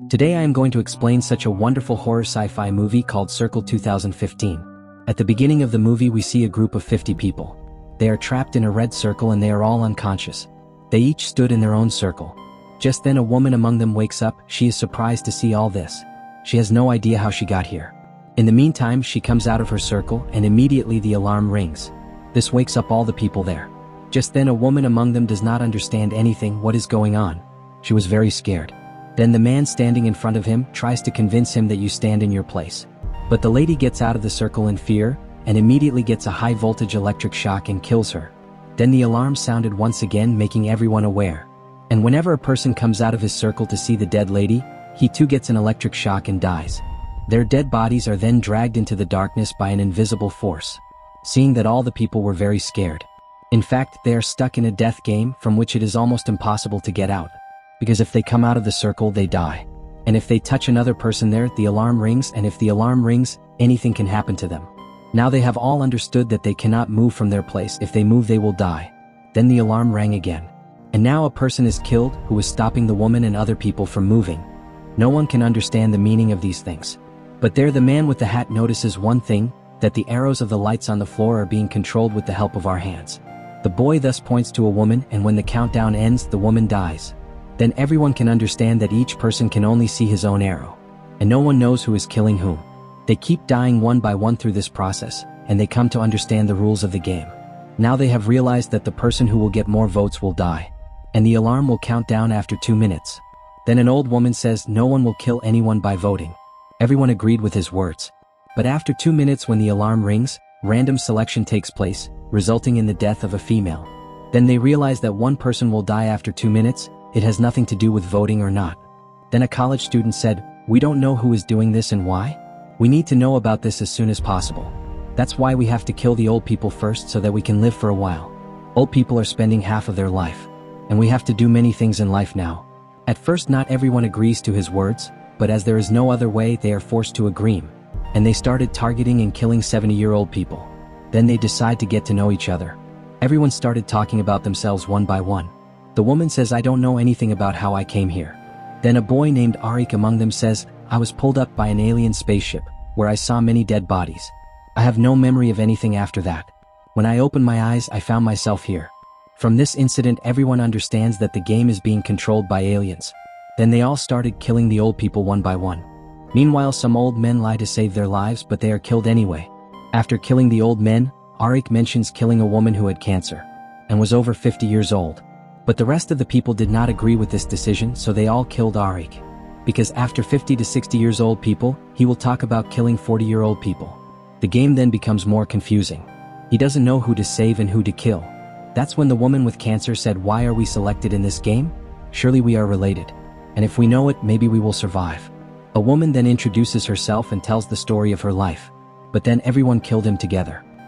Today I am going to explain such a wonderful horror sci-fi movie called Circle 2015. At the beginning of the movie we see a group of 50 people. They are trapped in a red circle and they are all unconscious. They each stood in their own circle. Just then a woman among them wakes up. She is surprised to see all this. She has no idea how she got here. In the meantime she comes out of her circle and immediately the alarm rings. This wakes up all the people there. Just then a woman among them does not understand anything what is going on. She was very scared. Then the man standing in front of him tries to convince him that you stand in your place. But the lady gets out of the circle in fear and immediately gets a high voltage electric shock and kills her. Then the alarm sounded once again, making everyone aware. And whenever a person comes out of his circle to see the dead lady, he too gets an electric shock and dies. Their dead bodies are then dragged into the darkness by an invisible force. Seeing that all the people were very scared. In fact, they are stuck in a death game from which it is almost impossible to get out. Because if they come out of the circle, they die. And if they touch another person there, the alarm rings, and if the alarm rings, anything can happen to them. Now they have all understood that they cannot move from their place. If they move, they will die. Then the alarm rang again. And now a person is killed who is stopping the woman and other people from moving. No one can understand the meaning of these things. But there the man with the hat notices one thing, that the arrows of the lights on the floor are being controlled with the help of our hands. The boy thus points to a woman, and when the countdown ends, the woman dies. Then everyone can understand that each person can only see his own arrow. And no one knows who is killing whom. They keep dying one by one through this process, and they come to understand the rules of the game. Now they have realized that the person who will get more votes will die. And the alarm will count down after 2 minutes. Then an old woman says no one will kill anyone by voting. Everyone agreed with his words. But after 2 minutes when the alarm rings, random selection takes place, resulting in the death of a female. Then they realize that one person will die after 2 minutes. It has nothing to do with voting or not. Then a college student said, "We don't know who is doing this and why. We need to know about this as soon as possible. That's why we have to kill the old people first so that we can live for a while. Old people are spending half of their life. And we have to do many things in life now." At first not everyone agrees to his words, but as there is no other way they are forced to agree. And they started targeting and killing 70-year-old people. Then they decide to get to know each other. Everyone started talking about themselves one by one. The woman says, "I don't know anything about how I came here." Then a boy named Arik among them says, "I was pulled up by an alien spaceship, where I saw many dead bodies. I have no memory of anything after that. When I opened my eyes, I found myself here." From this incident everyone understands that the game is being controlled by aliens. Then they all started killing the old people one by one. Meanwhile some old men lie to save their lives, but they are killed anyway. After killing the old men, Arik mentions killing a woman who had cancer and was over 50 years old. But the rest of the people did not agree with this decision, so they all killed Arik. Because after 50 to 60 years old people, he will talk about killing 40-year-old people. The game then becomes more confusing. He doesn't know who to save and who to kill. That's when the woman with cancer said, "Why are we selected in this game? Surely we are related. And if we know it, maybe we will survive." A woman then introduces herself and tells the story of her life. But then everyone killed him together.